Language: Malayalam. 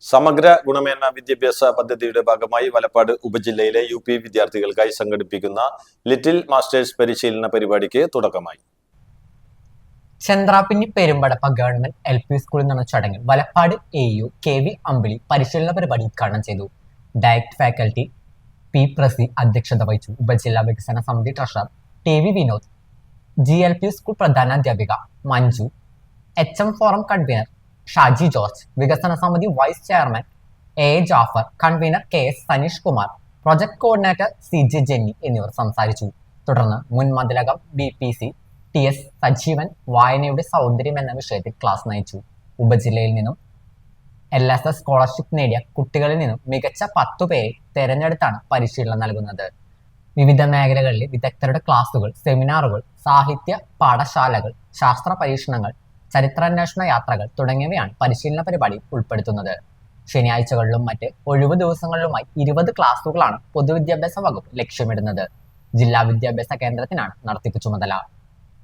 സമഗ്ര ഗുണമേന്മ വിദ്യാഭ്യാസ പദ്ധതിയുടെ ഭാഗമായി വലപ്പാട് ഉപജില്ലയിലെ UP വിദ്യാർത്ഥികൾക്കായി സംഘടിപ്പിക്കുന്ന ലിറ്റിൽ മാസ്റ്റേഴ്സ് പരിശീലന പരിപാടിക്ക് തുടക്കമായി. ചന്ദ്രാപിന്നി പെരുമ്പടപ്പ ഗവൺമെന്റ് LP സ്കൂളിൽ നടന്ന ചടങ്ങിൽ വലപ്പാട് AU KV അമ്പിളി പരിശീലന പരിപാടി ഉദ്ഘാടനം ചെയ്തു. ഡയറക്ട് ഫാക്കൽറ്റി P പ്രസി അധ്യക്ഷത വഹിച്ചു. ഉപജില്ലാ വികസന സമിതി treasurer TV Vinod, GLP school പ്രധാനാധ്യാപിക Manju, HM forum convener Shaji George, വികസന സമിതി vice chairman A Jafar, convener KS Saneesh Kumar, project coordinator CJ Jenny എന്നിവർ സംസാരിച്ചു. തുടർന്ന് മുൻ മതിലകം BPC TS സജീവൻ വായനയുടെ സൗന്ദര്യം എന്ന വിഷയത്തിൽ ക്ലാസ് നയിച്ചു. ഉപജില്ലയിൽ നിന്നും LSS സ്കോളർഷിപ്പ് നേടിയ കുട്ടികളിൽ നിന്നും മികച്ച 10 പേരെ തെരഞ്ഞെടുത്താണ് പരിശീലനം നൽകുന്നത്. വിവിധ മേഖലകളിലെ വിദഗ്ധരുടെ ക്ലാസുകൾ, സെമിനാറുകൾ, സാഹിത്യ പാഠശാലകൾ, ശാസ്ത്ര പരീക്ഷണങ്ങൾ, ചരിത്രാന്വേഷണ യാത്രകൾ തുടങ്ങിയവയാണ് പരിശീലന പരിപാടി ഉൾപ്പെടുത്തുന്നത്. ശനിയാഴ്ചകളിലും മറ്റ് ഒഴിവു ദിവസങ്ങളിലുമായി 20 ക്ലാസുകളാണ് പൊതുവിദ്യാഭ്യാസ വകുപ്പ് ലക്ഷ്യമിടുന്നത്. ജില്ലാ വിദ്യാഭ്യാസ കേന്ദ്രത്തിനാണ് നടത്തിപ്പ് ചുമതല.